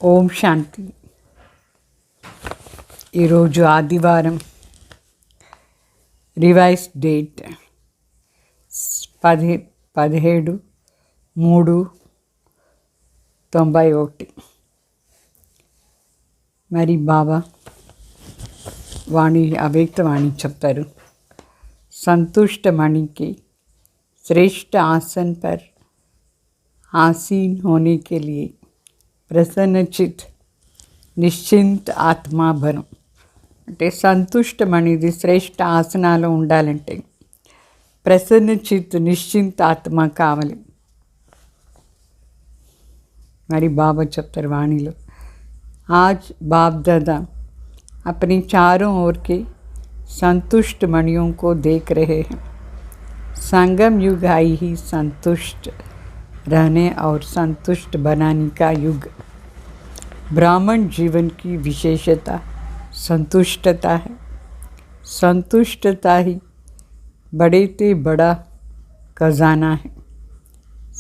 ఓం శాంతి. ఈరోజు ఆదివారం, revise date 17/3/91. మరి బాబా వాణి అవ్యక్త వాణి చెప్తారు, संतुष्ट मणि के श्रेष्ठ आसन पर आसीन होने के लिए प्रसन्नचित నిశ్చింత ఆత్మాభరం. అంటే సంతుష్ట మణిది శ్రేష్ఠ ఆసనాలు ఉండాలంటే ప్రసన్నచిత్ నిశ్చింత ఆత్మ కావాలి. మరి బాబా చెప్తారు వాణిలో, आज बाप दादा अपनी चारों ओर के संतुष्ट मणियों को देख रहे हैं. संगम युग आई ही संतुष्ट रहने और संतुष्ट बनाने का युग. ब्राह्मण जीवन की विशेषता संतुष्टता है. संतुष्टता ही बड़े से बड़ा खजाना है.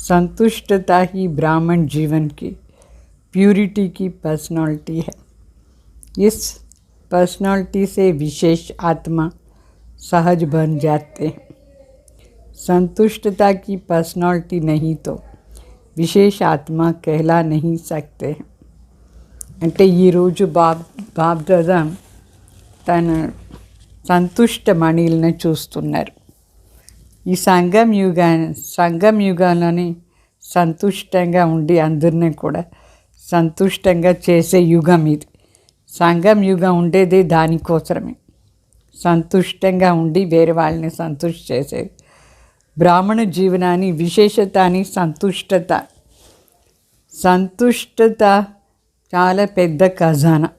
संतुष्टता ही ब्राह्मण जीवन की प्यूरिटी की पर्सनालिटी है. इस पर्सनालिटी से विशेष आत्मा सहज बन जाते हैं. संतुष्टता की पर्सनालिटी नहीं तो विशेष आत्मा कहला नहीं सकते हैं. అంటే ఈరోజు బాబ్ దాదా తన సంతుష్ట మణిలను చూస్తున్నారు. ఈ సంగం యుగాలని సంతుష్టంగా ఉండి అందరినీ కూడా సంతుష్టంగా చేసే యుగం ఇది. సంగం యుగం ఉండేదే దానికోసమే, సంతుష్టంగా ఉండి వేరే వాళ్ళని సంతుష్టి చేసేది. బ్రాహ్మణ జీవనాన్ని విశేషత అని సంతుష్టత చాలా పెద్ద ఖజానా.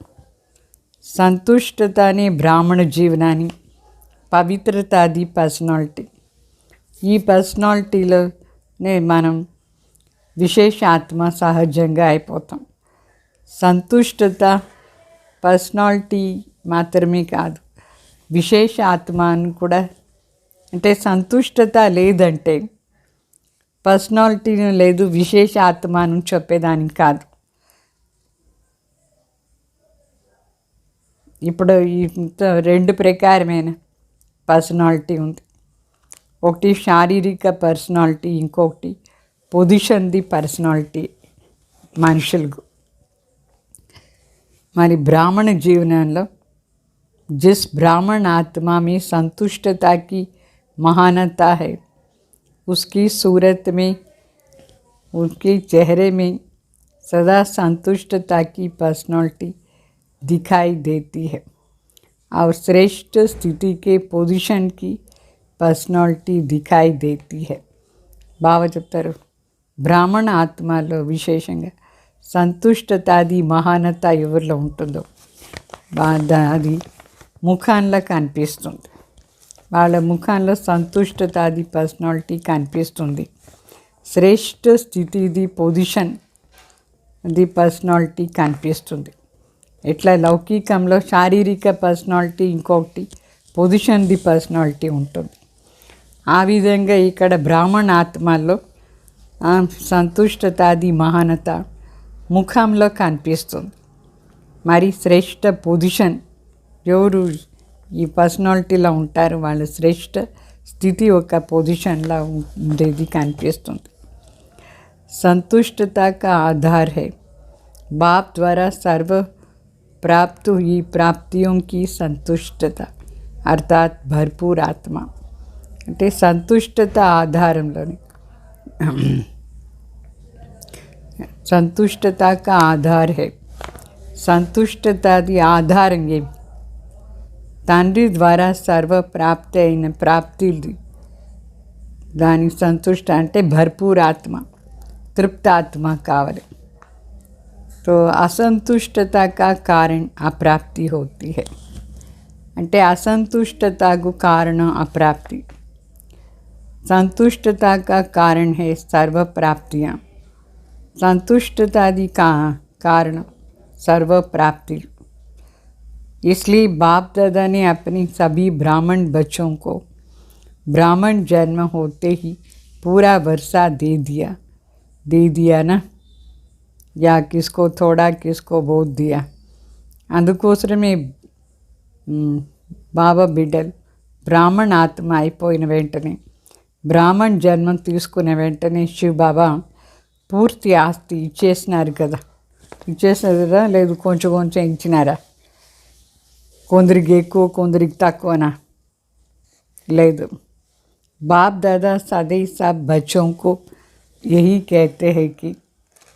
సంతుష్టత అనే బ్రాహ్మణ జీవనాన్ని పవిత్రత అది పర్సనాలిటీ. ఈ పర్సనాలిటీలోనే మనం విశేష ఆత్మ సహజంగా అయిపోతాం. సంతుష్టత పర్సనాలిటీ మాత్రమే కాదు, విశేష ఆత్మ అని కూడా. అంటే సంతుష్టత లేదంటే పర్సనాలిటీని లేదు, విశేష ఆత్మ అని చెప్పేదానికి కాదు. ఇప్పుడు ఈ రెండు ప్రకారమైన పర్సనాలిటీ ఉంది. ఒకటి శారీరక పర్సనాలిటీ, ఇంకొకటి పొజిషన్ది పర్సనాలిటీ మనుషులకు. మరి బ్రాహ్మణ జీవనంలో जिस ब्राह्मण आत्मा में संतुष्टता की महानता है, उसकी सूरत में, उसके चेहरे में सदा संतुष्टता की पर्सनालिटी दिखाई देती है और श्रेष्ठ स्थिति के पोजीशन की पर्सनालिटी दिखाई देती है. బాబా చెప్తారు, బ్రాహ్మణ ఆత్మలో విశేషంగా సంతుష్టతాది మహానత ఎవరిలో ఉంటుందో అది ముఖంలో కనిపిస్తుంది. వాళ్ళ ముఖంలో సంతుష్టతాది పర్సనాలిటీ కనిపిస్తుంది. శ్రేష్ఠ స్థితిది పొజిషన్ అది పర్సనాలిటీ కనిపిస్తుంది. ఇట్లా లౌకికంలో శారీరక పర్సనాలిటీ ఇంకొకటి, పొజిషన్ది పర్సనాలిటీ ఉంటుంది. ఆ విధంగా ఇక్కడ బ్రాహ్మణ ఆత్మలో సంతుష్టతాది మహానత ముఖంలో కనిపిస్తుంది. మరి శ్రేష్ఠ పొజిషన్ ఎవరు ఈ పర్సనాలిటీలో ఉంటారు, వాళ్ళ శ్రేష్ఠ స్థితి ఒక పొజిషన్లో ఉండేది కనిపిస్తుంది. संतुष्टता का आधार है. बाप द्वारा सर्व प्राप्त हुई प्राप्तियों की संतुष्टता अर्थात भरपूर आत्मा. అంటే సంతుష్టత ఆధారంలోనే సంతుష్టత का आधार है. సంతుష్టతది ఆధారం ఏమి? తండ్రి ద్వారా సర్వ ప్రాప్తి అయిన ప్రాప్తిది దాని సంతుష్ట అంటే భర్పూర్ ఆత్మ, तृप्त आत्मा कावल. तो असंतुष्टता का कारण अप्राप्ति होती है. అంటే असंतुष्टता को कारण अप्राप्ति. संतुष्टता का कारण है सर्व प्राप्तियाँ. संतुष्टतादि का कारण सर्व प्राप्ति. इसलिए बाप दादा ने अपने सभी ब्राह्मण बच्चों को ब्राह्मण जन्म होते ही पूरा वर्षा दे दिया ना. या किसको थोड़ा किसको बहुत दिया. అందుకోసమే బాబా బిడ్డలు బ్రాహ్మణ ఆత్మ అయిపోయిన వెంటనే, బ్రాహ్మణ్ జన్మం తీసుకున్న వెంటనే శివ బాబా పూర్తి ఆస్తి ఇచ్చేసినారు కదా. ఇచ్చేసినారు కదా, లేదు కొంచెం కొంచెం ఇచ్చినారా? కొందరికి ఎక్కువ కొందరికి తక్కువనా? లేదు. बाप दादा सदैव सब बच्चों को यही कहते हैं कि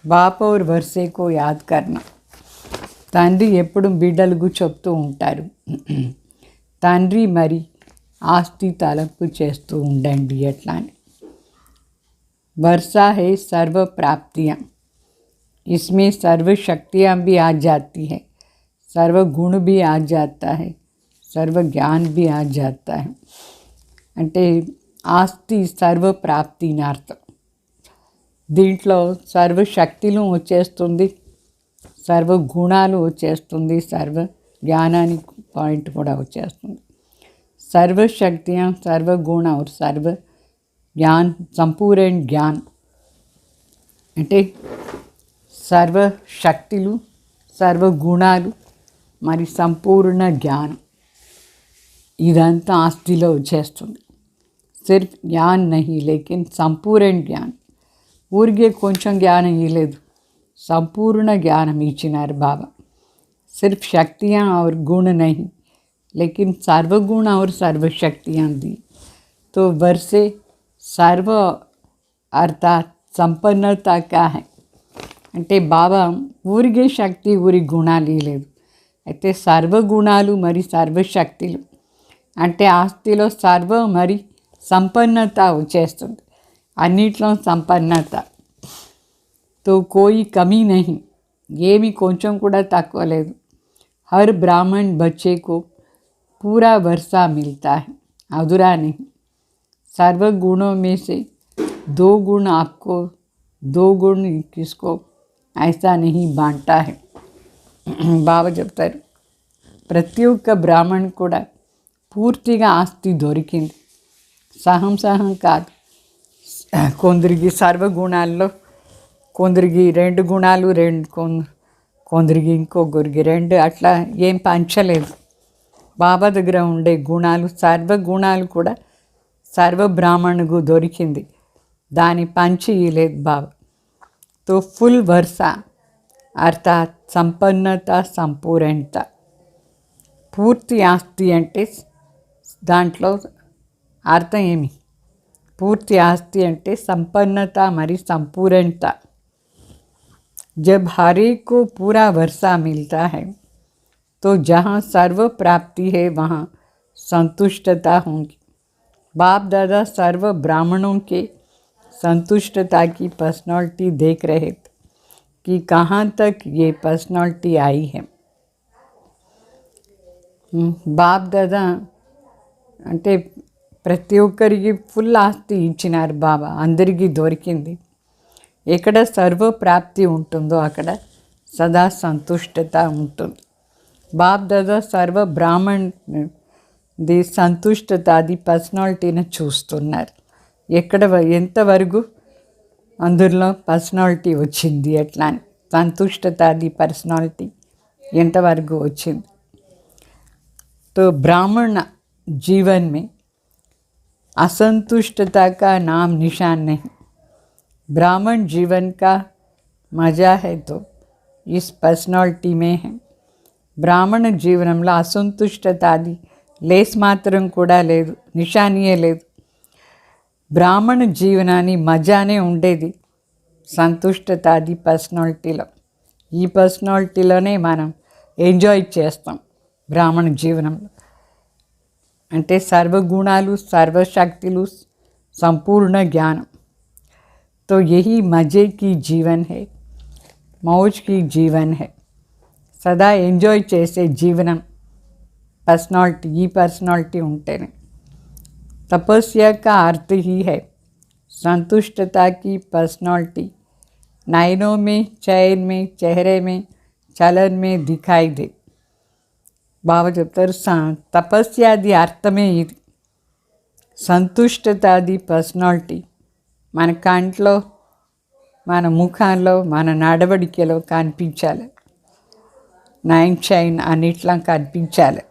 बाप और वर्षे को याद करना. తండ్రి ఎప్పుడు బిడ్డలకు చెప్తూ ఉంటారు, తండ్రి మరి ఆస్తి తలపు చేస్తూ ఉండండి ఎట్లా అని. वर्षा है सर्व प्राप्तियाँ, इसमें सर्व शक्तियाँ भी आ जाती है, सर्व गुण भी आ जाता है, सर्व ज्ञान भी आ जाता है. అంటే ఆస్తి సర్వ ప్రాప్తి అని అర్థం. దీంట్లో సర్వ శక్తులు వచ్చేస్తుంది, సర్వ గుణాలు వచ్చేస్తుంది, సర్వ జ్ఞానానికి పాయింట్ కూడా వచ్చేస్తుంది. సర్వ శక్తి, సర్వ గుణ और సర్వ జ్ఞాన్, సంపూర్ణ జ్ఞాన్ అంటే సర్వ శక్తులు, సర్వ గుణాలు మరి సంపూర్ణ జ్ఞానం ఇదంతా ఆస్తిలో వచ్చేస్తుంది. सिर्फ ज्ञान नहीं लेकिन संपूर्ण ज्ञान. ఊరికే కొంచెం జ్ఞానం ఇవ్వలేదు, సంపూర్ణ జ్ఞానం ఇచ్చినారు బాబా. सिर्फ शक्तियाँ और गुण नहीं लेकिन सर्वगुण और सर्वशक्तियाँ दी. तो वर्षे सर्व अर्थात संपन्नता का है. అంటే బాబా ఊరికే శక్తి ఊరి గుణాలు ఇవ్వలేదు, అయితే సర్వగుణాలు మరి సర్వశక్తులు అంటే ఆస్తిలో సర్వ మరి సంపన్నత వచ్చేస్తుంది, అన్నిట్లో సంపన్నత. తో కోయి కమీ నహీ, ఏమి కొంచెం కూడా తక్కువ లేదు. హర్ బ్రాహ్మణ్ బచ్చే కో పూరా वर्षा मिलता है, अधूरा नहीं. सर्व गुणों में से 2 गुण आपको, 2 गुण किसको, ऐसा नहीं बांटा है. బాబా చెప్తారు ప్రతి ఒక్క బ్రాహ్మణ్ కూడా పూర్తిగా ఆస్తి దొరికింది. సహం సహం కాదు. కొందరికి సర్వగుణాల్లో కొందరికి 2 గుణాలు, కొందరికి ఇంకొకరికి 2, అట్లా ఏం పంచలేదు. బాబా దగ్గర ఉండే గుణాలు సర్వగుణాలు కూడా సర్వ బ్రాహ్మణుకు దొరికింది, దాని పంచి ఇవ్వలేదు బాబా. తో ఫుల్ वर्षा అర్థాత్ సంపన్నత, సంపూర్ణత. పూర్తి ఆస్తి అంటే దాంట్లో అర్థం ఏమి? పూర్తి ఆస్తి అంటే సంపన్నత మరి సంపూర్ణత. जब हर एक को पूरा वर्षा मिलता है तो जहाँ सर्व प्राप्ति है वहाँ संतुष्टता होगी. बाप दादा सर्व ब्राह्मणों के संतुष्टता की पर्सनालिटी देख रहे थे कि कहाँ तक ये पर्सनालिटी आई है. బాప్ దాదా అంటే ప్రతి ఒక్కరికి ఫుల్ ఆస్తి ఇచ్చినారు బాబా, అందరికీ దొరికింది. ఎక్కడ సర్వప్రాప్తి ఉంటుందో అక్కడ సదా సంతుష్టత ఉంటుంది. బాప్ దాదా సర్వ బ్రాహ్మణ్ ది సంతుష్టతాది పర్సనాలిటీని చూస్తున్నారు. ఎక్కడ ఎంతవరకు అందులో పర్సనాలిటీ వచ్చింది, ఎట్లా అని సంతుష్టతాది పర్సనాలిటీ ఎంతవరకు వచ్చింది. तो ब्राह्मण जीवन में असंतुष्टता का नाम निशान नहीं. ब्राह्मण जीवन का मज़ा है तो इस पर्सनालिटी में है. బ్రాహ్మణ జీవనంలో అసంతుష్టతాది లేస్ మాత్రం కూడా లేదు, నిశానియే లేదు. బ్రాహ్మణ జీవనాన్ని మజానే ఉండేది సంతుష్టతాది పర్సనాలిటీలో. ఈ పర్సనాలిటీలోనే మనం ఎంజాయ్ చేస్తాం బ్రాహ్మణ జీవనంలో. అంటే సర్వగుణాలు, సర్వశక్తులు, సంపూర్ణ జ్ఞానం. तो यही मज़े की जीवन है, मौज की जीवन है. సదా ఎంజాయ్ చేసే జీవనం पर्सनालिटी, ఈ पर्सनालिटी ఉంటేనే. तपस्या का अर्थ ही है संतुष्टता की पर्सनालिटी नयनों में, चैन में, चेहरे में, चलन में दिखाई दे. బాబా చెప్తారు తపస్యాది అర్థమే ఇది. సంతుష్టతాది పర్సనాలిటీ మన కంట్లో మన ముఖంలో మన నడవడికలో కనిపించాలి. నైన్ షైన్ అన్నిట్లా కనిపించాలి.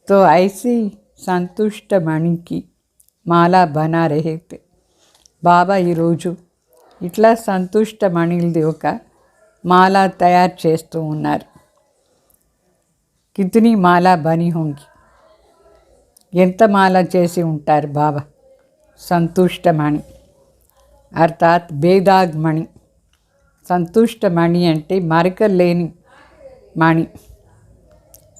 తో ఐసి సంతుష్ట మణికి మాలా బనా రహేతే. బాబా ఈరోజు ఇట్లా సంతుష్ట మణిలది ఒక మాలా తయారు చేస్తూ ఉన్నారు. కితనీ మాలా బని హోంగి, ఎంత మాల చేసి ఉంటారు బాబా. సంతుష్టమణి అర్థాత్ బేదాగ్ మణి. సంతుష్టమణి అంటే మరకలు లేని మణి.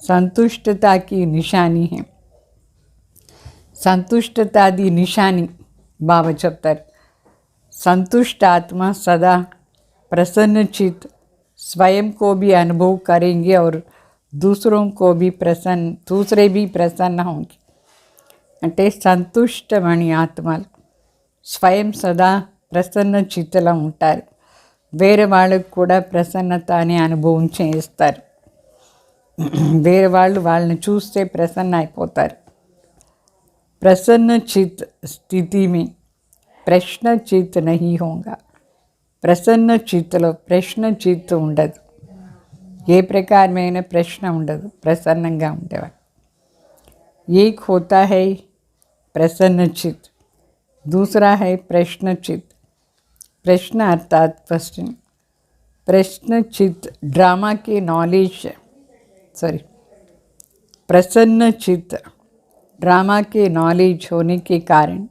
సంతుష్టతాకి నిశాని హే. సంతుష్టతాది నిశాని బాబా చెప్తారు. संतुष्ट आत्मा सदा प्रसन्नचित स्वयं को भी अनुभव करेंगे और दूसरों को भी दूसरे भी प्रसन्न होंगे. అంటే సంతుష్టమణి ఆత్మలు స్వయం సదా ప్రసన్న చిత్తులో ఉంటారు. వేరే వాళ్ళకు కూడా ప్రసన్నత అనే అనుభవం చేస్తారు. వేరే వాళ్ళు వాళ్ళని చూస్తే ప్రసన్న అయిపోతారు. ప్రసన్న చిత్ స్థితి మీ ప్రశ్న చిత్ నహీ హోగా. ప్రసన్న చిత్తులో ప్రశ్న చిత్తు ఉండదు. ఏ ప్రకారమైన ప్రశ్న ఉండదు. ప్రసన్నంగా ఉండేవాడు. ఏక్ హోతా హై प्रसन्न चित्त, दूसरा है प्रश्न चित्त. प्रश्न अर्थात क्वेश्चन. प्रश्न चित्त ड्रामा के नॉलेज प्रसन्न चित्त ड्रामा के नॉलेज होने के कारण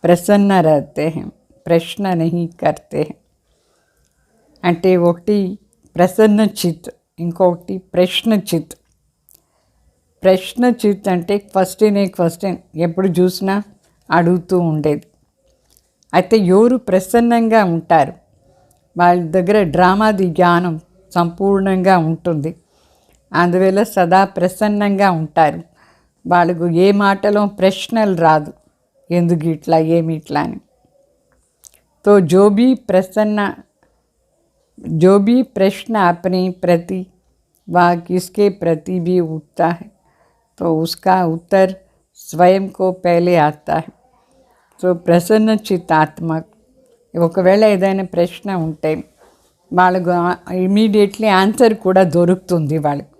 प्रसन्न रहते हैं, प्रश्न नहीं करते हैं. అంటే ఒకటి ప్రసన్న చిత్, ఇంకొకటి ప్రశ్న చిత్. ప్రశ్న చిత్ అంటే క్వశ్చన్ ఎప్పుడు చూసినా అడుగుతూ ఉండేది. అయితే ఎవరు ప్రసన్నంగా ఉంటారు వాళ్ళ దగ్గర డ్రామాది జ్ఞానం సంపూర్ణంగా ఉంటుంది. అందువల్ల సదా ప్రసన్నంగా ఉంటారు. వాళ్ళకు ఏ మాటలో ప్రశ్నలు రాదు, ఎందుకు ఇట్లా ఏమి ఇట్లా అని. तो जो भी प्रश्न अपने प्रति व किसके प्रति भी उठता है तो उसका उत्तर स्वयं को पहले आता है. సో ప్రసన్న చిత్తాత్మ ఒకవేళ ఏదైనా ప్రశ్న ఉంటే వాళ్ళకు ఇమీడియట్లీ ఆన్సర్ కూడా దొరుకుతుంది వాళ్ళకు.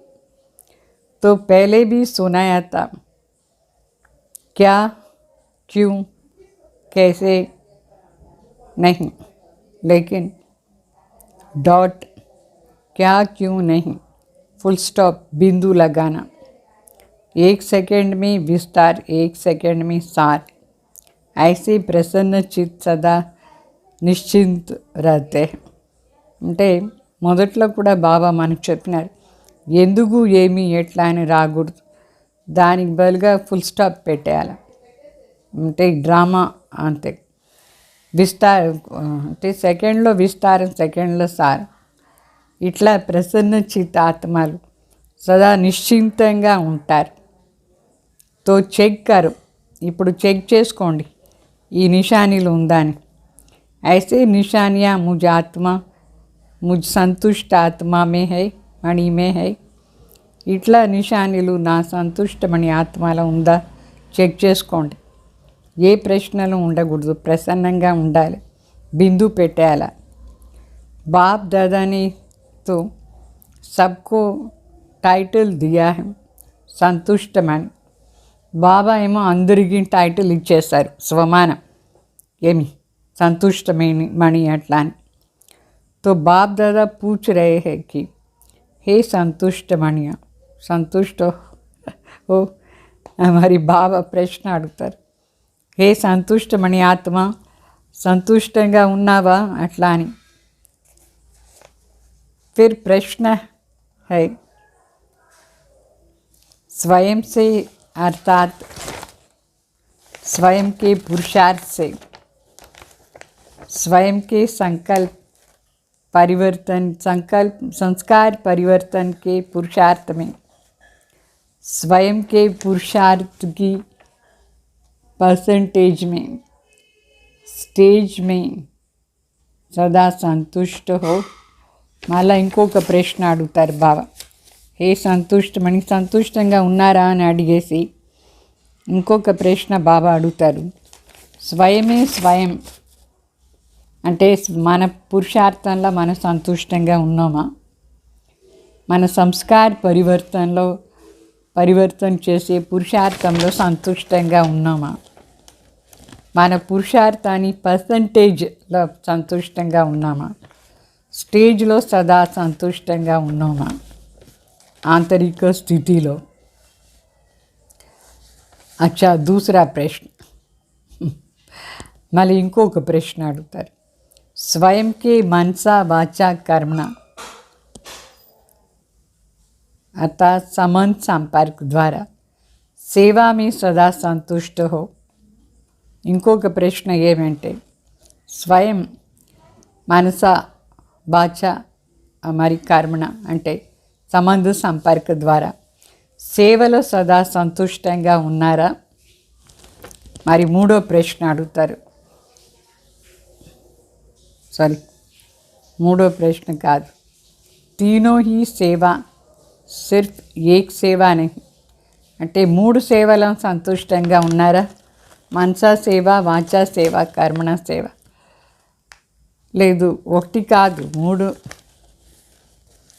तो पहले भी सुनाया था क्या क्यों कैसे नहीं, लेकिन डॉट क्या क्यों नहीं फुल स्टॉप बिंदु लगाना. एक सेकंड में विस्तार, एक सेकंड में सार. ऐसे प्रसन्न चित्त सदा నిశ్చింత रहते. అంటే మొదట్లో కూడా బాబా మనకు చెప్పినారు ఎందుకు ఏమి ఎట్లా అని రాకూడదు. దానికి బదులుగా ఫుల్ స్టాప్ పెట్టేయాలి. అంటే డ్రామా అంతే. విస్తారం అంటే సెకండ్లో విస్తారం, సెకండ్లో సారం. ఇట్లా ప్రసన్న చిత్త ఆత్మలు సదా నిశ్చింతంగా ఉంటారు. తో చెక్ కరు, ఇప్పుడు చెక్ చేసుకోండి ఈ నిశానీలు ఉందని. ऐसे निशानियाँ मुझ आत्मा मुझ संतुष्ट आत्मा में है, मणि में है. ఇట్లా నిశానీలు నా సంతుష్టమణి ఆత్మలో ఉందా చెక్ చేసుకోండి. ఏ ప్రశ్నలు ఉండకూడదు, ప్రసన్నంగా ఉండాలి, బిందు పెట్టేయాల. బాప్ దాదాని తో సబ్కో టైటిల్ దియా హై సంతుష్టమణి. బాబా ఏమో అందరికీ టైటిల్ ఇచ్చేశారు స్వమానం, ఏమి సంతుష్టమణి మణి అట్లా అని. तो बाप दादा पूछ रहे हैं कि हे संतुष्ट मणिया, संतुष्ट हो. हमारी बाबा ప్రశ్న అడుగుతారు, హే సంతుష్టమణి ఆత్మ సంతుష్టంగా ఉన్నావా అట్లా అని. फिर प्रश्न है स्वयं से अर्थात स्वयं के पुरुषार्थ से, स्वयं के संस्कार परिवर्तन के पुरुषार्थ में, स्वयं के पुरुषार्थ की परसेंटेज में, स्टेज में सदा संतुष्ट हो. మళ్ళీ ఇంకొక ప్రశ్న అడుగుతారు బాబా, హే సంతుష్టమణి సంతుష్టంగా ఉన్నారా అని అడిగేసి ఇంకొక ప్రశ్న బాబా అడుగుతారు. స్వయమే స్వయం అంటే మన పురుషార్థంలో మనం సంతుష్టంగా ఉన్నామా? మన సంస్కార పరివర్తన చేసే పురుషార్థంలో సంతుష్టంగా ఉన్నామా? మన పురుషార్థాన్ని పర్సంటేజ్లో సంతుష్టంగా ఉన్నామా? స్టేజ్లో సదా సంతుష్టంగా ఉన్నామా? ఆంతరిక స్థితిలో. అచ్చా, దూసరా ప్రశ్న. మళ్ళీ ఇంకొక ప్రశ్న అడుగుతారు. స్వయంకే మనసా వాచా कर्मणा अर्थात संबंध संपर्क द्वारा सेवा में सदा संतुष्ट हो. ఇంకొక ప్రశ్న ఏమంటే స్వయం మనస వాచ మరి కర్మణ అంటే సంబంధ సంపర్క ద్వారా సేవలో సదా సంతుష్టంగా ఉన్నారా? మరి మూడో ప్రశ్న అడుగుతారు. మూడో ప్రశ్న కాదు, तीनों ही सेवा सिर्फ एक सेवा नहीं అంటే మూడు సేవలను సంతుష్టంగా ఉన్నారా? మనసా సేవ, వాచా సేవ, కర్మణ సేవ. లేదు, ఒకటి కాదు, మూడు.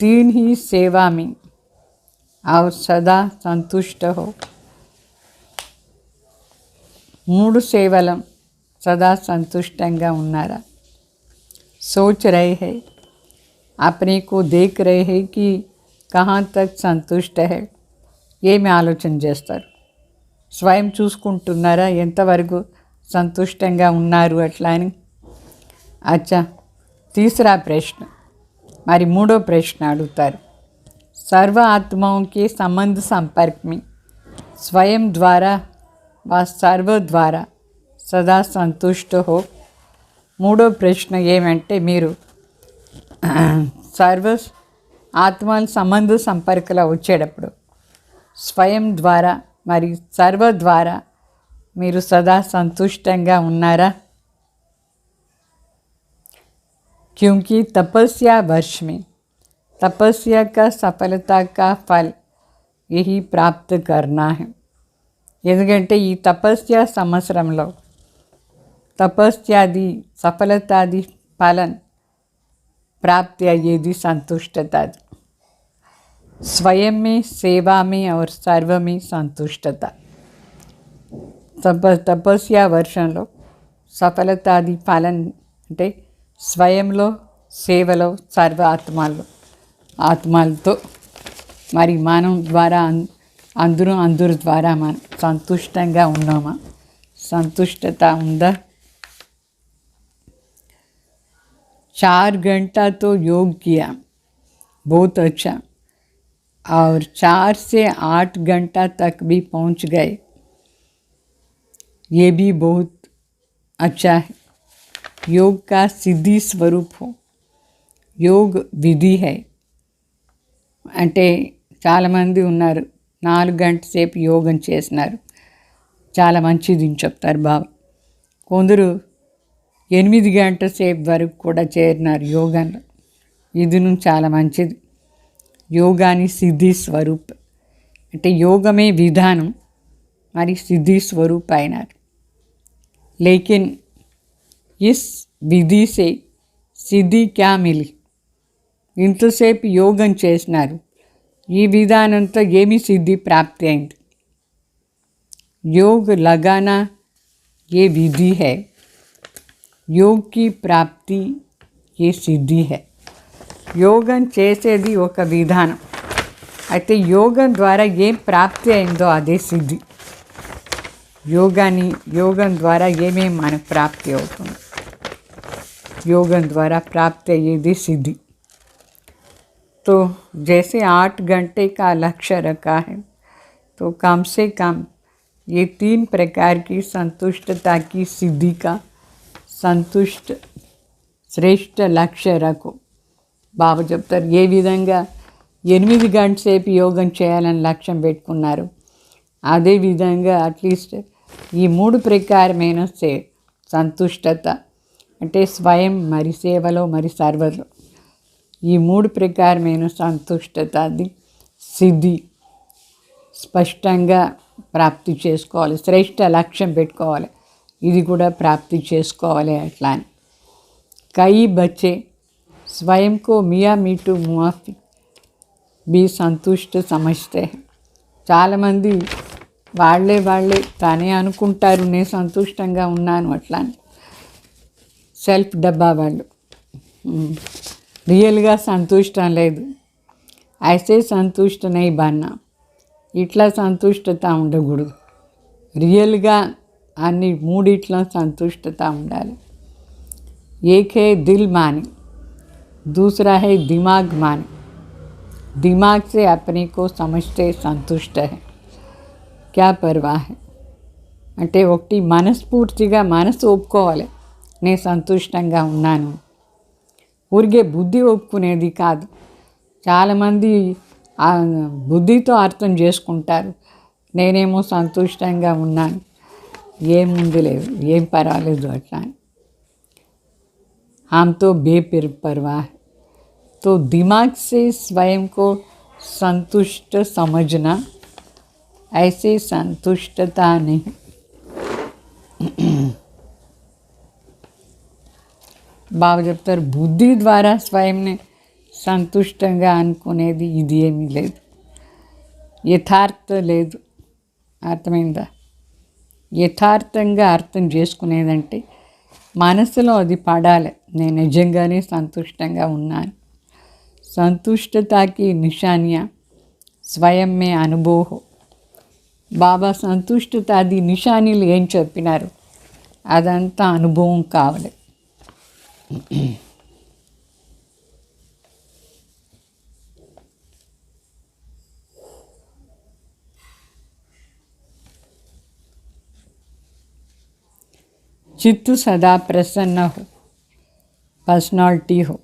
तीन ही सेवा में और सदा संतुष्ट हो. మూడు సేవలం సదా సంతుష్టంగా ఉన్నారా? सोच रहे हैं, अपने को देख रहे हैं कि कहाँ तक संतुष्ट है. ఏమి ఆలోచన చేస్తారు? స్వయం చూసుకుంటున్నారా ఎంతవరకు సంతుష్టంగా ఉన్నారు అట్లా అని? అచ్చా, తీసరా ప్రశ్న. మరి మూడో ప్రశ్న అడుగుతారు. సర్వ ఆత్మాओं సంబంధ संपर्क में स्वयं द्वारा व सर्व द्वारा सदा संतुष्ट हो. మూడో ప్రశ్న ఏమంటే మీరు సర్వ ఆత్మల సంబంధ సంపర్కలో వచ్చేటప్పుడు స్వయం ద్వారా మరి సర్వ ద్వారా మీరు సదా సంతుష్టంగా ఉన్నారా? क्योंकि तपस्या वर्ष में तपस्या का सफलता का फल यही प्राप्त करना है. ఎందుకంటే ఈ తపస్య సంవత్సరంలో తపస్యాది సఫలతాది ఫలం प्राप्ति अयेदी संतुष्टता. स्वयं में, सेवा में और सर्व में संतुष्टता. తపస్యా వర్షంలో సఫలతాది ఫలం అంటే స్వయంలో, సేవలో, సర్వ ఆత్మలతో మరి మనం ద్వారా అందరి ద్వారా మనం సంతుష్టంగా ఉన్నామా? సంతుష్టత ఉందా? 4 घंटा तो योग किया, बहुत अच्छा, और 4 से 8 घंटा तक भी पहुंच गए, ये भी बहुत अच्छा है. योग का सिद्धि स्वरूप हो. योग విధి है. అంటే చాలామంది ఉన్నారు 4 గంటల సేపు యోగం చేసినారు, చాలా మంచిది అని చెప్తారు బాబా. కొందరు 8 గంటల సేపు వరకు కూడా చేరినారు యోగంలో. ఇది చాలా మంచిది. యోగాని సిద్ధి స్వరూప్ అంటే యోగమే విధానం, మరి సిద్ధి స్వరూప్ అయినారు. లేకిన్ ఇస్ విధి సే సిద్ధి క్యా మిలి? ఇంతసేపు యోగం చేసినారు, ఈ విధానంతో ఏమి సిద్ధి ప్రాప్తి అయింది? योग लगाना ये विधि है, योग की प्राप्ति ये సిద్ధి है. యోగం చేసేది ఒక విధానం, అయితే యోగం ద్వారా ఏం ప్రాప్తి అయిందో అదే సిద్ధి. యోగం ద్వారా ఏమేమి మనకు ప్రాప్తి అవుతుంది? యోగం ద్వారా ప్రాప్తి అయ్యేది సిద్ధి. तो जैसे 8 घंटे का लक्ष्य रखा है, तो कम से कम ये 3 प्रकार की संतुष्टता की सिद्धि का संतुष्ट श्रेष्ठ लक्ष्य रखो. బాబా చెప్తారు ఏ విధంగా 8 గంటల సేపు యోగం చేయాలని లక్ష్యం పెట్టుకున్నారు, అదేవిధంగా అట్లీస్ట్ ఈ 3 ప్రకారమైన సంతుష్టత అంటే స్వయం, మరి సేవలో, మరి సర్వలో ఈ 3 ప్రకారమైన సంతుష్టత అది సిద్ధి స్పష్టంగా ప్రాప్తి చేసుకోవాలి. శ్రేష్ఠ లక్ష్యం పెట్టుకోవాలి, ఇది కూడా ప్రాప్తి చేసుకోవాలి అట్లా అని. कई बच्चे स्वयं को मियाँ मीठू मुआफी भी సంతుష్ట సమझते हैं. చాలామంది వాళ్ళే తానే అనుకుంటారు నేను సంతుష్టంగా ఉన్నాను అట్లా అని. సెల్ఫ్ డబ్బా వాళ్ళు రియల్గా సంతుష్టం లేదు. ఐసే సంతుష్ట నై బన్నా, ఇట్లా సంతుష్టత ఉండకూడదు. రియల్గా అన్ని మూడిట్లో సంతుష్టత ఉండాలి. ఏక్ హై దిల్ మాని, दूसरा है दिमाग माने. दिमाग से अपने को समझते संतुष्ट है, क्या परवाह है అంటే ఒకటి మనస్ఫూర్తిగా మనసు ఒప్పుకోవాలి నేను సంతుష్టంగా ఉన్నాను. ఊరికే బుద్ధి ఒప్పుకునేది కాదు. చాలామంది బుద్ధితో అర్థం చేసుకుంటారు నేనేమో సంతుష్టంగా ఉన్నాను, ఏముంది లేదు, ఏం పర్వాలేదు అట్లా అని. हम तो बेपरवाह है. तो दिमाग से स्वयं को संतुष्ट समझना, ऐसे संतुष्टता नहीं. బాబా చెప్తారు బుద్ధి ద్వారా స్వయంని సంతుష్టంగా అనుకునేది ఇది ఏమీ లేదు, యథార్థ లేదు. అర్థమైందా? యథార్థంగా అర్థం చేసుకునేదంటే మనసులో అది పడాలి, నేను నిజంగానే సంతుష్టంగా ఉన్నాను. సంతుష్టతకి నిశానియా స్వయం మే అనుభవ. బాబా సంతుష్టత అది నిశానీలు ఏం చెప్పినారు అదంతా అనుభవం కావాలి. చిత్తు సదా ప్రసన్న హో, పర్సనాలిటీ హో.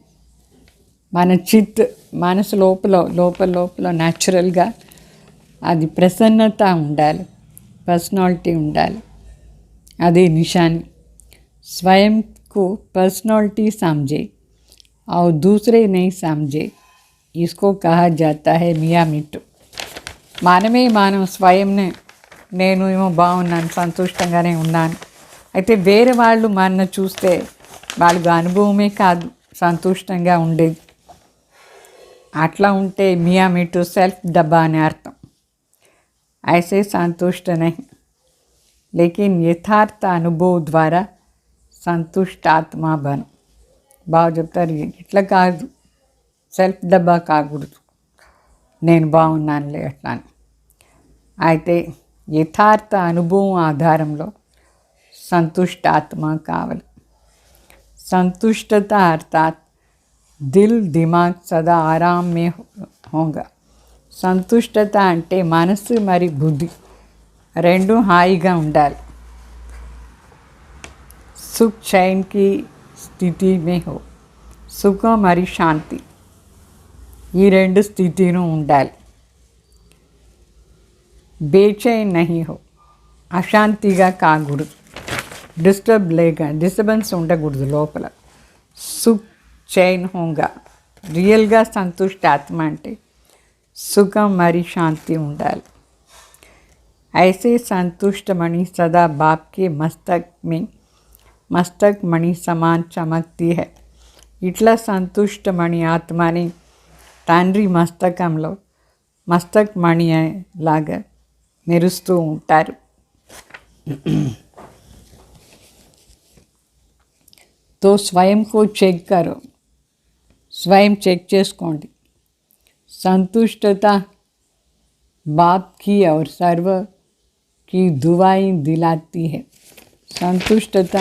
మన చిత్ మనసు లోపల న్యాచురల్గా అది ప్రసన్నత ఉండాలి, పర్సనాలిటీ ఉండాలి. అదే నిశాని. స్వయం को पर्सनालिटी समझे और दूसरे नहीं समझे, इसको कहा जाता है मियाँ मिट्टू. మనం స్వయంనే నేను ఏమో బాగున్నాను సంతుష్టంగానే ఉన్నాను, అయితే వేరే వాళ్ళు మన చూస్తే వాళ్ళకు అనుభవమే కాదు సంతుష్టంగా ఉండేది. అట్లా ఉంటే మియా మీటు సెల్ఫ్ డబ్బా అని అర్థం. ఐసే సంతుష్ట నహీ, లేకిన్ యథార్థ అనుభవ ద్వారా సంతుష్టాత్మా బను. బాగా చెప్తారు ఇట్లా కాదు, సెల్ఫ్ డబ్బా కాకూడదు నేను బాగున్నానులే అట్లా అని. అయితే యథార్థ అనుభవం ఆధారంలో సంతుష్టాత్మ కావాలి. సంతుష్టత అర్థాత్ దిల్ దిమాగ్ సదా ఆరాం మే హోగా. సంతుష్టత అంటే మనసు మరి బుద్ధి రెండు హాయిగా ఉండాలి. సుఖ చైన్ కి స్థితి మే హో, సుఖం మరి శాంతి ఈ రెండు స్థితిను ఉండాలి. బేచైన్ నహీ హో, అశాంతిగా కాకూడదు, డిస్టర్బెన్స్ ఉండకూడదు లోపల. సుఖ్ చైన్ హోగా, రియల్గా సంతుష్ట ఆత్మ అంటే సుఖం మరి శాంతి ఉండాలి. ఐసే సంతుష్ట మణి సదా బాప్ కే మస్తక్ మణి సమాన్ చమక్తీ హై. ఇట్లా సంతుష్టమణి ఆత్మని తండ్రి మస్తకంలో మస్తక్ మణి లాగా మెరుస్తూ ఉంటారు. తో స్వయం కో చెక్ కరో, స్వయం చెక్ చేసుకోండి. సంతుష్టత బాప్ కి ఔర్ సర్వ కి దువాయి దిలాతీ హై. సంతుష్టత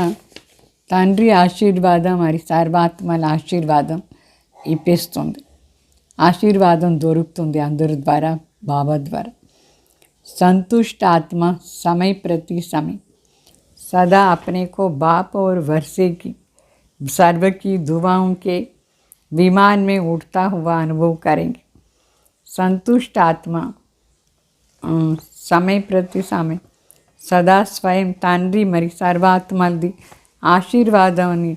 తండ్రి ఆశీర్వాదం మరి సర్వాత్మల ఆశీర్వాదం ఇప్పిస్తుంది. ఆశీర్వాదం దొరుకుతుంది అందరి ద్వారా, బాబా ద్వారా. संतुष्ट आत्मा समय प्रति समय सदा अपने को बाप और वर्षे की सर्व की दुआओं के विमान में उड़ता हुआ अनुभव करेंगे. संतुष्ट आत्मा समय प्रति समय सदा स्वयं తండ్రి మరి సర్వాత్మలది ఆశీర్వాదాన్ని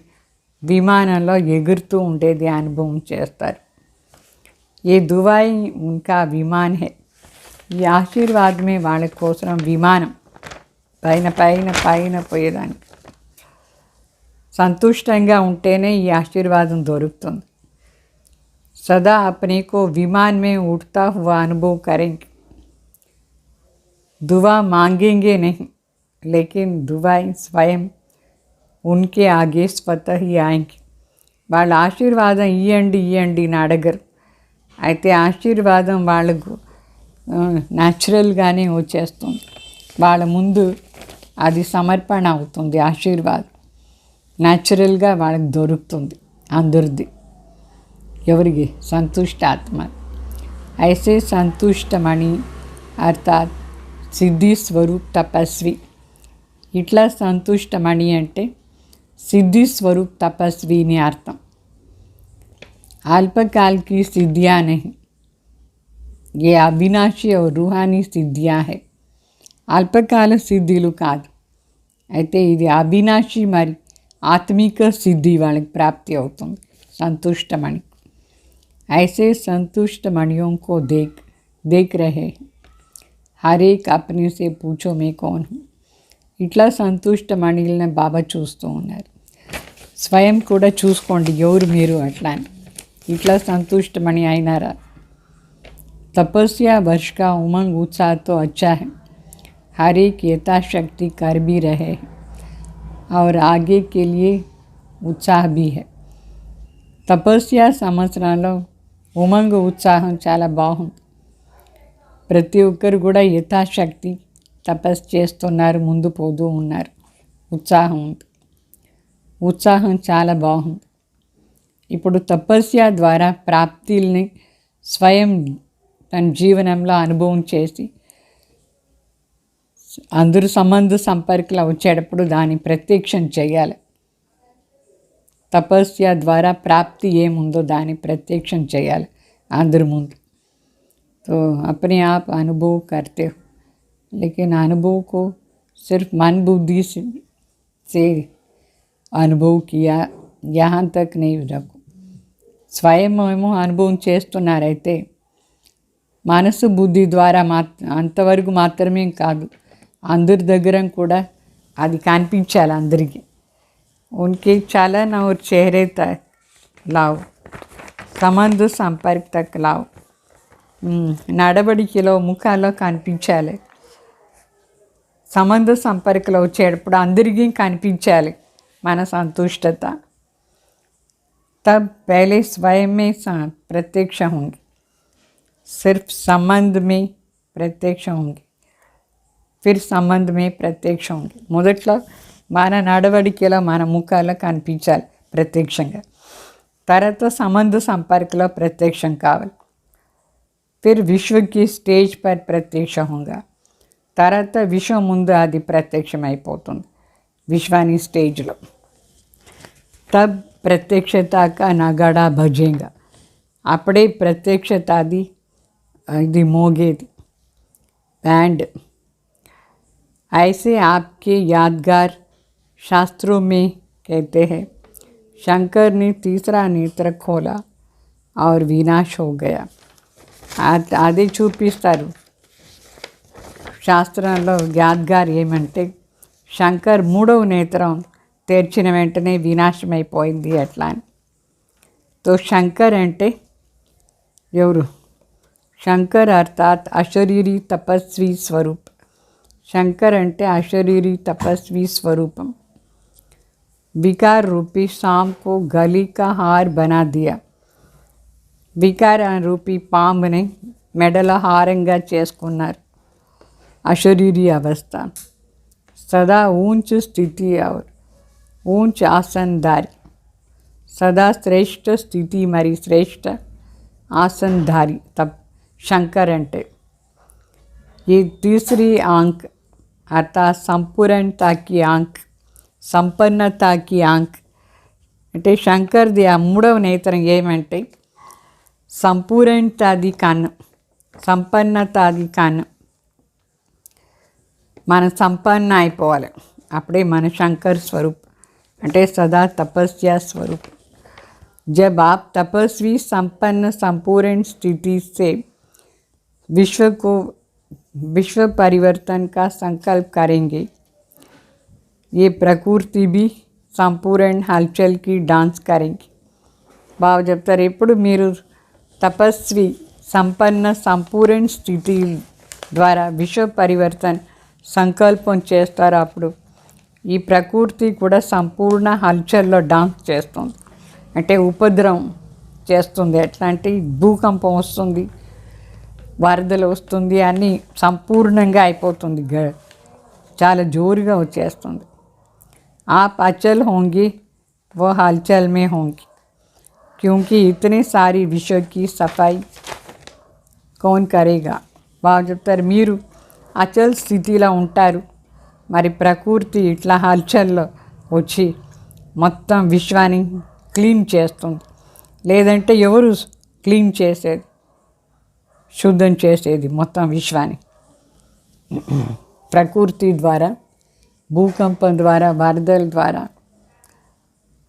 విమానంలో ఎగురుతూ ఉండేది అనుభవం చేస్తారు. ఏ దువాయి ఉన్కా విమాన్ హై. ఈ ఆశీర్వాదమే వాళ్ళ కోసం విమానం, పైన పైన పైన పోయేదానికి. సంతుష్టంగా ఉంటేనే ఈ ఆశీర్వాదం దొరుకుతుంది. सदा अपने को विमान में उड़ता हुआ अनुभव करेंगे. दुआ मांगेंगे नहीं, लेकिन दुआएं स्वयं उनके आगे स्वतः ही आएंगे. వాళ్ళ ఆశీర్వాదం ఇయ్యండి అని అడగరు. అయితే ఆశీర్వాదం వాళ్ళకు న్యాచురల్గానే వచ్చేస్తుంది. వాళ్ళ ముందు అది సమర్పణ అవుతుంది. ఆశీర్వాదం న్యాచురల్గా వాళ్ళకి దొరుకుతుంది. అందరిది ఎవరికి? సంతుష్ట ఆత్మ. ఐసే సంతుష్టమణి అర్థాత్ సిద్ధి స్వరూప్ తపస్వి. ఇట్లా సంతుష్టమణి అంటే సిద్ధి స్వరూప్ తపస్విని అర్థం. अल्पकाल की सिद्धियाँ नहीं, ये अविनाशी और रूहानी सिद्धियाँ है. అల్పకాల సిద్ధిలు కాదు. అయితే ఇది అవినాశి మరి ఆత్మిక సిద్ధి వాళ్ళకి ప్రాప్తి అవుతుంది. సంతుష్టమణి. ऐसे संतुष्ट मणियों को देख रहे हैं. हर एक अपने से पूछो मैं कौन हूँ. ఇట్లా సంతుష్ట మణిలను బాబా చూస్తూ ఉన్నారు. స్వయం కూడా చూసుకోండి ఎవరు మీరు అట్లా అని. ఇట్లా సంతుష్టమణి అయినారా? तपस्या वर्ष का उमंग उत्साह तो अच्छा है. हर एक यथाशक्ति कर भी रहे हैं और आगे के लिए उत्साह भी है. తపస్య సంవత్సరంలో ఉమంగ ఉత్సాహం చాలా బాగుంది. ప్రతి ఒక్కరు కూడా యథాశక్తి తపస్సు చేస్తున్నారు, ముందు పోతూ ఉన్నారు. ఉత్సాహం ఉంది. ఉత్సాహం చాలా బాగుంది. ఇప్పుడు తపస్య ద్వారా ప్రాప్తిల్ని స్వయం తన జీవనంలో అనుభవం చేసి అందరూ సంబంధ సంపర్కలు వచ్చేటప్పుడు దాన్ని ప్రత్యక్షం చేయాలి. तपस्या द्वारा प्राप्ति ఏముందో దాన్ని ప్రత్యక్షం చేయాలి అందరి ముందు. तो अपने आप अनुभव करते हो, लेकिन अनुभव को सिर्फ मन बुद्धि से अनुभव किया यहाँ तक नहीं रखो. స్వయం ఏమో అనుభవం చేస్తున్నారైతే మనసు బుద్ధి ద్వారా అంతవరకు మాత్రమే కాదు, అందరి దగ్గర కూడా అది కనిపించాలి అందరికీ. उनके चलन और चेहरे तक लाओ, సంబంధ సంపర్క్ తక్ లావ్. నడవడికలో ముఖాల్లో కనిపించాలి. సంబంధ సంపర్కలో వచ్చేటప్పుడు అందరికీ కనిపించాలి మన సంతుష్టత. तब पहले स्वयं में प्रत्यक्ष होंगे, सिर्फ संबंध में प्रत्यक्ष होंगे, फिर संबंध में प्रत्यक्ष होंगे. మొదట్లో మన నడవడికలో మన ముఖాల్లో కనిపించాలి ప్రత్యక్షంగా. తర్వాత సంబంధ సంపర్కలో ప్రత్యక్షం కావాలి. ఫిర్ విశ్వకి స్టేజ్ పర్ ప్రత్యక్ష హోగా. తర్వాత విశ్వం ముందు అది ప్రత్యక్షం అయిపోతుంది విశ్వాని స్టేజ్లో. తబ్ ప్రత్యక్షత కా నగాడా భజేగా. అప్పుడే ప్రత్యక్షత ఇది మోగేది బ్యాండ్. ऐसे आपके यादगार शास्त्रों में कहते हैं, शंकर ने तीसरा नेत्र खोला और विनाश हो गया. అదే చూపిస్తారు శాస్త్రంలో. యాద్గార్ ఏమంటే శంకర్ మూడవ నేత్రం తెరిచిన వెంటనే వినాశమైపోయింది అట్లా అని. తో శంకర్ అంటే ఎవరు? శంకర్ అర్థాత్ అశరీరీ తపస్వి స్వరూప్. शंकर अंटे अशरीरी तपस्वी स्वरूपम. विकार रूपी शाम को गली का हार बना दिया. विकार रूपी पांब ने मेडल हारंगा చేసుకున్నారు. अशरीरी अवस्था सदा ऊंच स्थिति और ऊंच आसनधारी. सदा श्रेष्ठ स्थिति मरी श्रेष्ठ आसनधारी तब शंकर अंटे. ये तीसरी आंख अर्थात संपूर्णता की आंख, संपन्नता की आंख అంటే శంకర్ది ఆ మూడవ నేత్రం ఏమంటే సంపూర్ణతాది కన్ను, సంపన్నతాది కన్ను. మన సంపన్న అయిపోవాలి, అప్పుడే మన శంకర్ స్వరూప్ అంటే సదా తపస్య స్వరూప్. जब आप तपस्वी संपन्न संपूर्ण स्थिति से विश्व परिवर्तन का संकल्प करेंगे, ये प्रकृति भी సంపూర్ణ హల్చల్కి డాన్స్ కరెంగి. బాగా చెప్తారు. ఎప్పుడు మీరు తపస్వి సంపన్న సంపూర్ణ స్థితి ద్వారా విశ్వ పరివర్తన సంకల్పం చేస్తారు. అప్పుడు ఈ ప్రకృతి కూడా సంపూర్ణ హల్చల్లో డాన్స్ చేస్తుంది. అంటే ఉపద్రవం చేస్తుంది. ఎట్లా అంటే భూకంపం వస్తుంది, వరదలు వస్తుంది, అన్నీ సంపూర్ణంగా అయిపోతుంది. చాలా జోరుగా వచ్చేస్తుంది. आप अचल होंगे वो हलचल में होंगे, क्योंकि इतने सारी विश्व की सफाई कौन करेगा. బాగా చెప్తారు. మీరు అచల్ స్థితిలో ఉంటారు, మరి ప్రకృతి ఇట్లా హల్చల్లో వచ్చి మొత్తం విశ్వాన్ని క్లీన్ చేస్తుంది. లేదంటే ఎవరు క్లీన్ చేసేది, శుద్ధం చేసేది మొత్తం విశ్వాన్ని? ప్రకృతి ద్వారా, భూకంపం ద్వారా, వరదల ద్వారా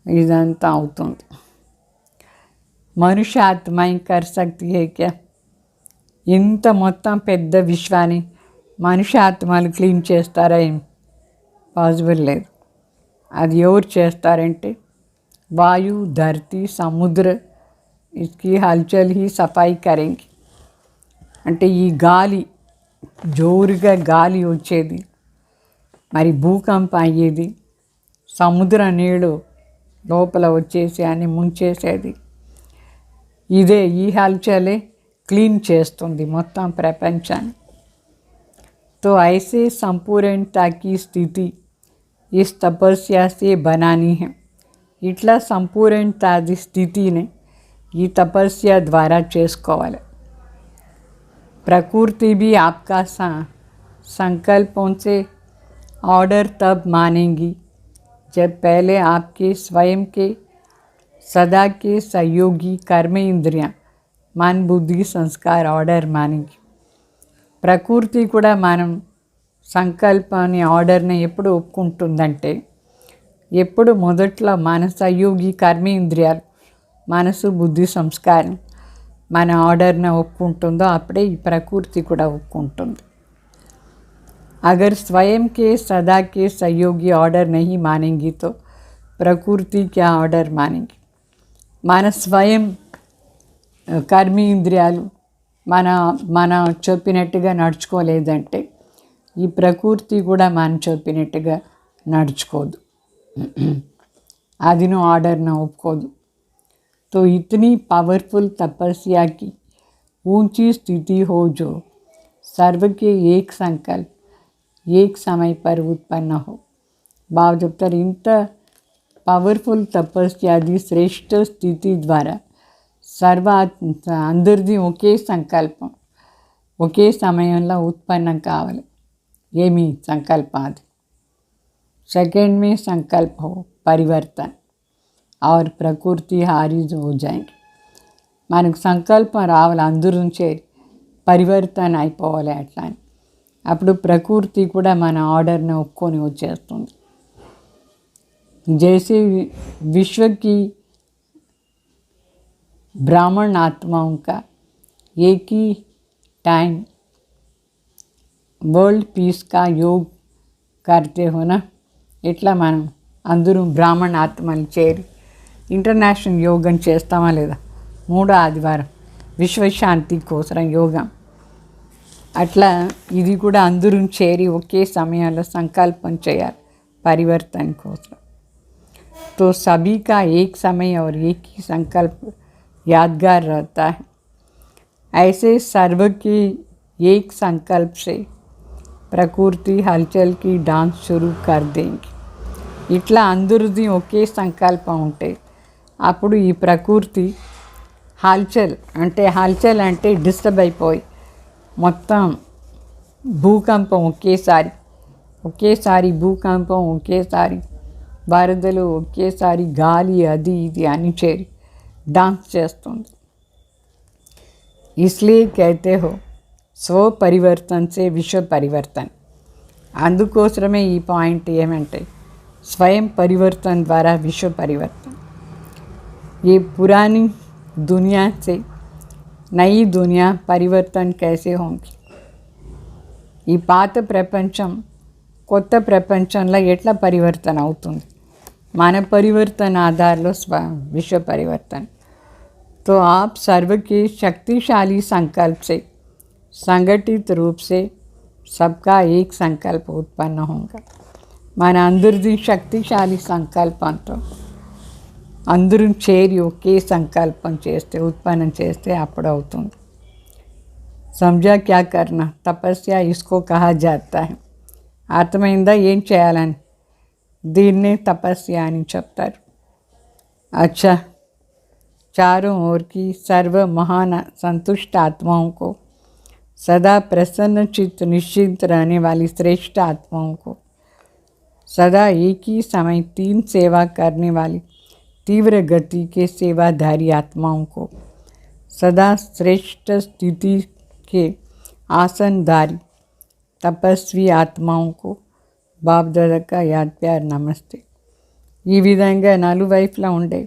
ఇదంతా అవుతుంది. మనుష్య ఆత్మ కర్ సక్తి హై క్యా? ఇంత మొత్తం పెద్ద విశ్వాన్ని మనుష్య ఆత్మలు క్లీన్ చేస్తారా? ఏం పాసిబుల్ లేదు. అది ఎవరు చేస్తారంటే వాయు, ధరతి, సముద్ర ఇస్కి హల్చల్ హీ సఫాయి కరేంగి. అంటే ఈ గాలి, జోరుగా గాలి వచ్చేది, మరి భూకంపం అయ్యేది, సముద్ర నీళ్ళు లోపల వచ్చేసి అని ముంచేసేది, ఇదే ఈ హల్చలే క్లీన్ చేస్తుంది మొత్తం ప్రపంచాన్ని. तो ऐसे संपूर्णता की स्थिति इस तपस्या से बनानी है. ఇట్లా సంపూర్ణతాది స్థితిని ఈ తపస్య ద్వారా చేసుకోవాలి. प्रकृति भी आपका संकल्पों से ऑर्डर तब मानेंगी जब पहले आपके स्वयं के सदा के सहयोगी कर्म इंद्रियां मन बुद्धि संस्कार ऑर्डर मानेंगी. ప్రకృతి కూడా మనం సంకల్పాన్ని, ఆర్డర్ని ఎప్పుడు ఒప్పుకుంటుందంటే ఎప్పుడు మొదట్లో మన సహయోగి కర్మేంద్రియాలు, మనసు, బుద్ధి, సంస్కారం మన ఆర్డర్ని ఒప్పుకుంటుందో అప్పుడే ఈ ప్రకృతి కూడా ఒప్పుకుంటుంది. अगर स्वयं के सदा के सहयोगी ऑर्डर नहीं मानेंगी तो प्रकृति क्या ऑर्डर मानेंगी. మన స్వయం కర్మేంద్రియాలు మన చెప్పినట్టుగా నడుచుకోలేదంటే ఈ ప్రకృతి కూడా మనం చెప్పినట్టుగా నడుచుకోదు, అది ఆర్డర్ను ఒప్పుకోదు. तो इतनी पावरफुल तपस्या की ऊंची स्थिति हो जो सर्व के एक संकल्प एक समय पर उत्पन्न हो. బాగా చెప్తారు. ఇంత పవర్ఫుల్ తపస్యాది శ్రేష్ఠ స్థితి ద్వారా అందరిది ఒకే సంకల్పం ఒకే సమయంలో ఉత్పన్నం కావాలి. ఏమి సంకల్పం? అది सेकंड में संकल्प हो परिवर्तन और प्रकृति हारी हो जाएंगे. మనకు సంకల్పం రావాలి, అందరి నుంచే పరివర్తన అయిపోవాలి. అట్లా అని అప్పుడు ప్రకృతి కూడా మన ఆర్డర్ని ఒప్పుకొని వచ్చేస్తుంది. जैसे विश्व की ब्राह्मण आत्माओं का एक ही टाइम वर्ल्ड पीस का योग करते हो ना, ఇట్లా మనం అందరూ బ్రాహ్మణ ఆత్మలు చేరి ఇంటర్నేషనల్ యోగం చేస్తామా లేదా? 3వ ఆదివారం విశ్వశాంతి కోసం యోగం. అట్లా ఇది కూడా అందరూ చేరి ఒకే సమయంలో సంకల్పం చేయాలి పరివర్తన కోసం. तो सभी का एक समय और एक ही संकल्प यादगार रहता है. ऐसे सर्व के एक संकल्प से प्रकृति हलचल की डांस शुरू कर देंगे. ఇట్లా అందరిది ఒకే సంకల్పం ఉంటే అప్పుడు ఈ ప్రకృతి హల్చల్ అంటే డిస్టర్బ్ అయిపోయి మొత్తం భూకంపం ఒకేసారి భూకంపం, ఒకేసారి వరదలు, ఒకేసారి గాలి, అది ఇది అని చేరి డాన్స్ చేస్తుంది. इसलिए कहते हो స్వ పరివర్తన్ సే విశ్వ పరివర్తన్. అందుకోసమే ఈ పాయింట్ ఏమంటే స్వయం పరివర్తన ద్వారా విశ్వ పరివర్తన. ये पुरानी दुनिया से नई दुनिया परिवर्तन कैसे होंगी. ఈ పాత ప్రపంచం కొత్త ప్రపంచంలో ఎట్లా పరివర్తన అవుతుంది? मानव परिवर्तन आधार लो विश्व परिवर्तन। तो आप सर्व के शक्तिशाली संकल्प से संगठित रूप से सबका एक संकल्प उत्पन्न होगा। మన అందరిది శక్తిశాలి సంకల్పంతో అందరూ చేరి ఒకే సంకల్పం చేస్తే उत्पन्न చేస్తే అప్పుడు అవుతుంది। समझा क्या करना, तपस्या इसको कहा जाता है। అర్థమైందా ఏం చేయాలని? దీన్నే తపస్య అని చెప్తారు। अच्छा, चारों ओर की सर्व महान संतुष्ट आत्माओं को, सदा प्रसन्न चित्त निश्चिंत रहने वाली श्रेष्ठ आत्माओं को, सदा एक ही समय 3 सेवा करने वाली तीव्र गति के सेवाधारी आत्माओं को, सदा श्रेष्ठ स्थिति के आसनधारी तपस्वी आत्माओं को बाप दादा का याद प्यार नमस्ते। ఈ విధంగా నలువైపులా ఉండే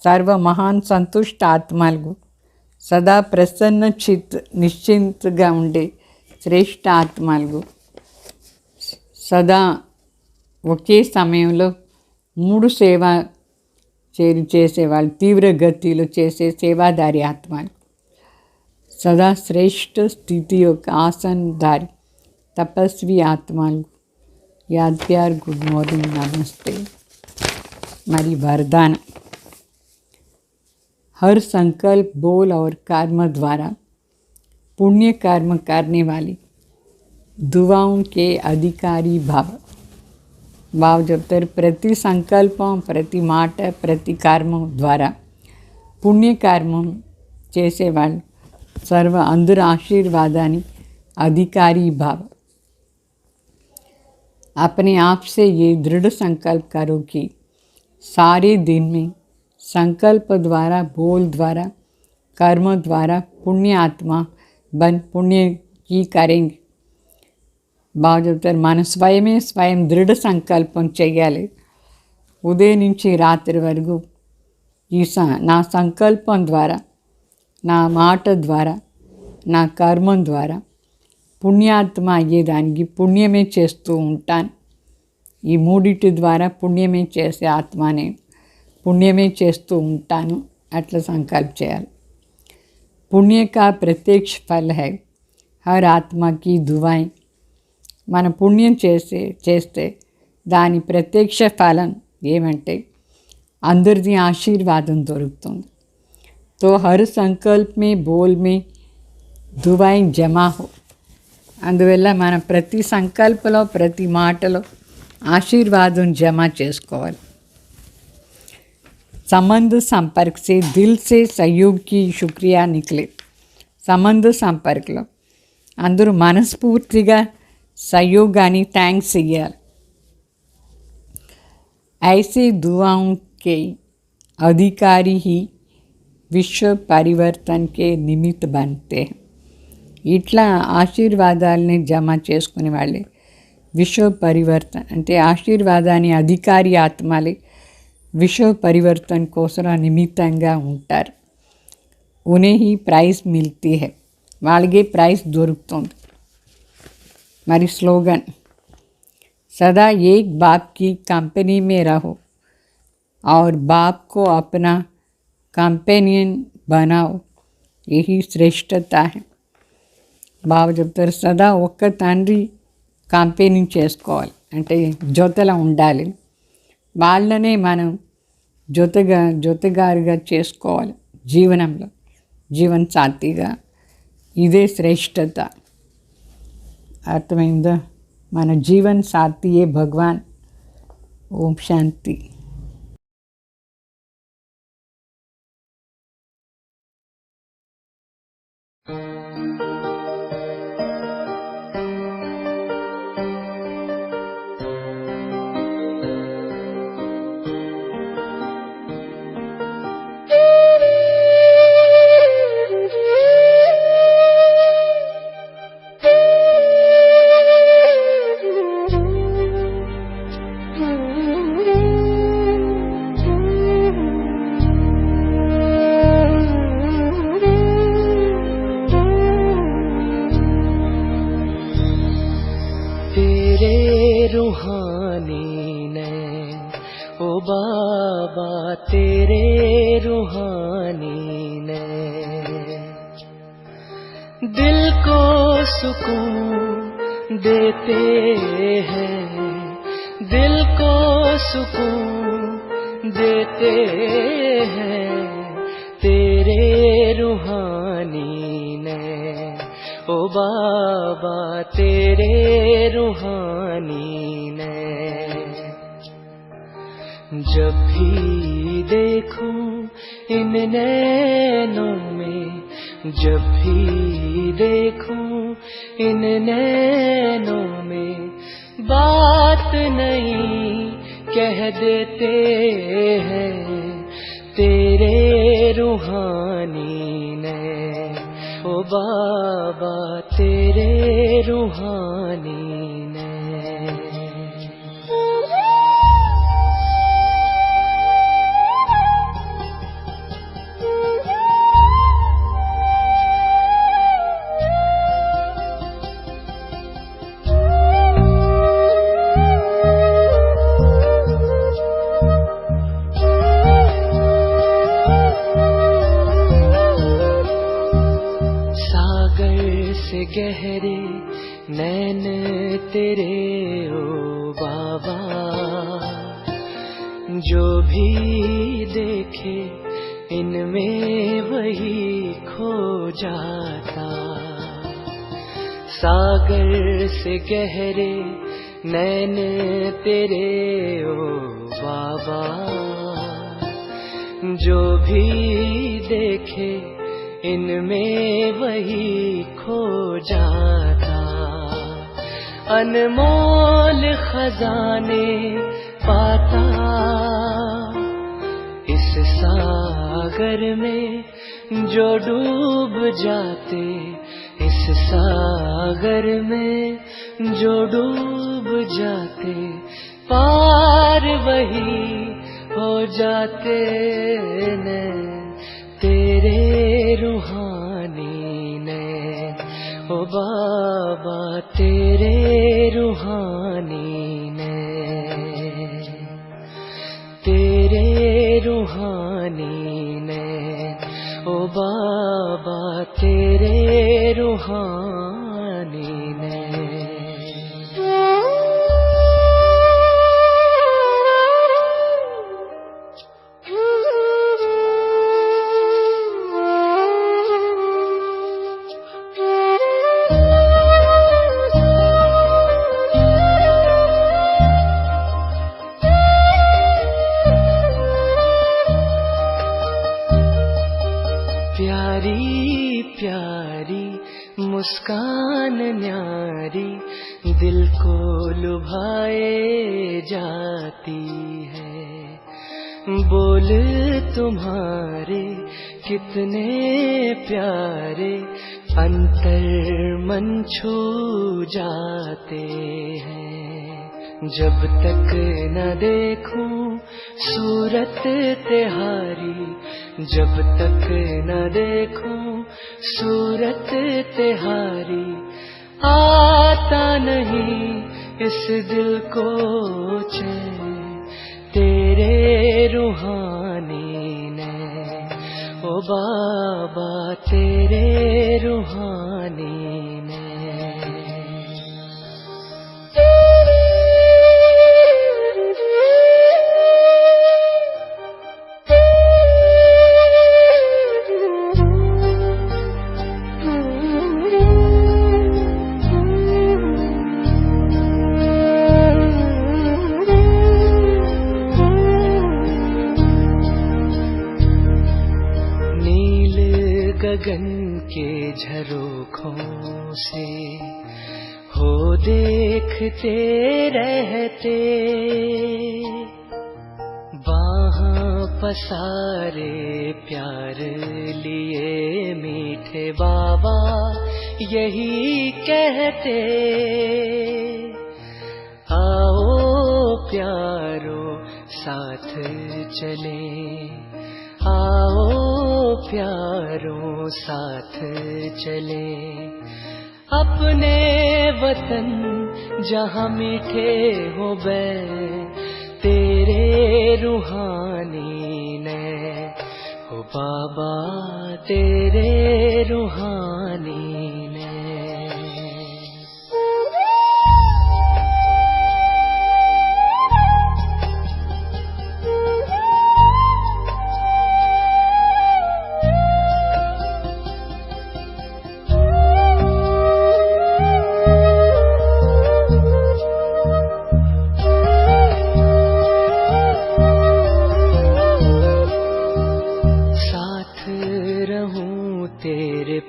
సర్వ మహాన్ సంతుష్ట ఆత్మలకు, సదా ప్రసన్న చిత్ నిశ్చింతగా ఉండే శ్రేష్ఠ ఆత్మలకు, సదా ఒకే సమయంలో 3 సేవ చేసేవాళ్ళు, తీవ్ర గతిలో చేసే సేవాదారి ఆత్మలు, సదా శ్రేష్ఠ స్థితి యొక్క ఆసనధారి तपस्वी आत्माओं याद प्यार गुड मॉर्निंग नमस्ते। मरी वरदान, हर संकल्प बोल और कर्म द्वारा पुण्य कर्म करने वाली दुआओं के अधिकारी भाव जब तक प्रति संकल्पों, प्रति माट, प्रति कर्म द्वारा पुण्य कर्म చేసే వాళ్ళు సర్వ అందరి ఆశీర్వాదాన్ని अधिकारी भाव। अपने आप से ये दृढ़ संकल्प करो कि सारे दिन में संकल्प द्वारा, बोल द्वारा, कर्म द्वारा पुण्य आत्मा बन पुण्य की करेंगे। బాగా చెప్తారు, మన స్వయం దృఢ సంకల్పం చెయ్యాలి। ఉదయం నుంచి రాత్రి వరకు ఈ నా సంకల్పం ద్వారా, నా మాట ద్వారా, నా కర్మం ద్వారా పుణ్యాత్మ అయ్యేదానికి పుణ్యమే చేస్తూ ఉంటాను। ఈ మూడిటి ద్వారా పుణ్యమే చేసే ఆత్మనే పుణ్యమే చేస్తూ ఉంటాను అట్లా సంకల్ప చేయాలి। పుణ్య కా ప్రత్యక్ష ఫల్ హై హర్ ఆత్మకి దువాయ్। మన పుణ్యం చేస్తే దాని ప్రత్యక్ష ఫలం ఏమంటే అందరిది ఆశీర్వాదం దొరుకుతుంది। తో హర్ సంకల్ప్ మే బోల్ మే దువాయ్ జమా హో। అందువల్ల మన ప్రతి సంకల్పంలో, ప్రతి మాటలో ఆశీర్వాదం జమ చేసుకోవాలి। संबंध संपर्क से दिल से सहयोग की शुक्रिया निकले। संबंध संपर्कలో అందరూ మనస్ఫూర్తిగా सहयोगानी थैंक्स इयाल। ऐसे दुआओं के अधिकारी ही विश्व परिवर्तन के निमित्त बनते हैं। ఇట్లా ఆశీర్వాదాలని జమ చేసుకునే వాళ్ళే విశ్వ పరివర్తన అంటే ఆశీర్వాదాన్ని అధికారి ఆత్మలే విశ్వ పరివర్తన కోసం నిమిత్తంగా ఉంటారు। उन्हें ही प्राइज मिलती है, వాళ్ళకే ప్రైజ్ దొరుకుతుంది। మరి स्लोगन, सदा एक बाप की कंपनी में रहो और बाप को अपना कंपेनियन बनाओ, यही श्रेष्ठता है। బాగా చెప్తారు, సదా ఒక్క తండ్రి కంపెనీ చేసుకోవాలి అంటే జొతలా ఉండాలి, వాళ్ళనే మనం జొతగారుగా చేసుకోవాలి జీవనంలో, జీవన్ సాథీగా। ఇదే శ్రేష్టత, అర్థమైందా? మన జీవన్ సాథీయే భగవాన్। ఓం శాంతి। दिल को सुकून देते हैं, दिल को सुकून देते हैं तेरे रूहानी नैन, ओ बाबा तेरे रूहानी नैन। जब भी देखूं इन नैनों में, जब भी देखूं इन नैनों में, बात नहीं कह देते हैं तेरे रूहानी नैन, ओ बाबा तेरे रूहानी नैन। गहरे नैन तेरे ओ बाबा, जो भी देखे इनमें वही खो जाता। सागर से गहरे नैन तेरे ओ बाबा, जो भी देखे इनमें वही खो जाता। अनमोल खजाने पाता इस सागर में, जो डूब जाते इस सागर में, जो डूब जाते पार वही हो जाते ने तेरे रूहानी नैन, ओ बाबा तेरे रूहानी नैन, तेरे रूहानी नैन, ओ बाबा तेरे रूहानी नैन। प्यारी प्यारी मुस्कान न्यारी दिल को लुभाए जाती है, बोल तुम्हारे कितने प्यारे अंतर मन छू जाते हैं। जब तक न देखूं सूरत तिहारी, जब तक न देखूं सूरत तिहारी, आता नहीं इस दिल को चैन तेरे रूहानी नैन, ओ बाबा तेरे रूहानी नैन। गगन के झरोखों से हो देखते रहते, बाहां पसारे प्यार लिए मीठे बाबा यही कहते। आओ प्यारो साथ चले, आओ प्यारों साथ चले, अपने वतन जहाँ मीठे हो बैर तेरे रूहानी नैन, हो बाबा तेरे रूहानी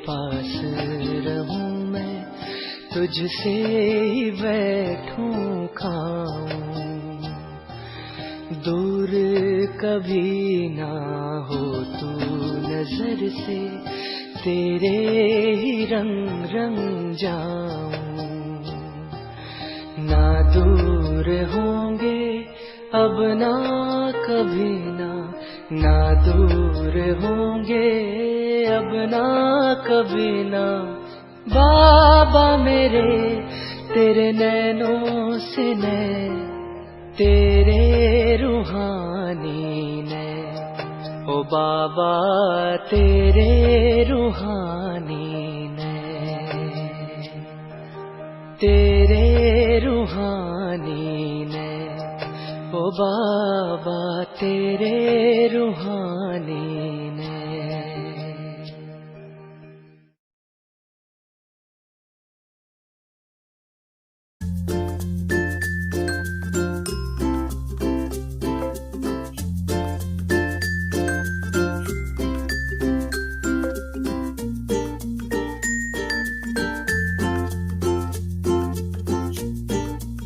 पास रहूं मैं, तुझसे ही बैठूं खाऊं, दूर कभी ना हो तू नजर से, तेरे ही रंग रंग जाऊं, ना दूर होंगे अब ना कभी ना दूर होंगे अब ना कभी ना, बाबा मेरे तेरे नैनों से नैन, तेरे रूहानी नैन, ओ बाबा तेरे रूहानी नैन, तेरे रूहानी नैन, ओ बाबा तेरे रूहानी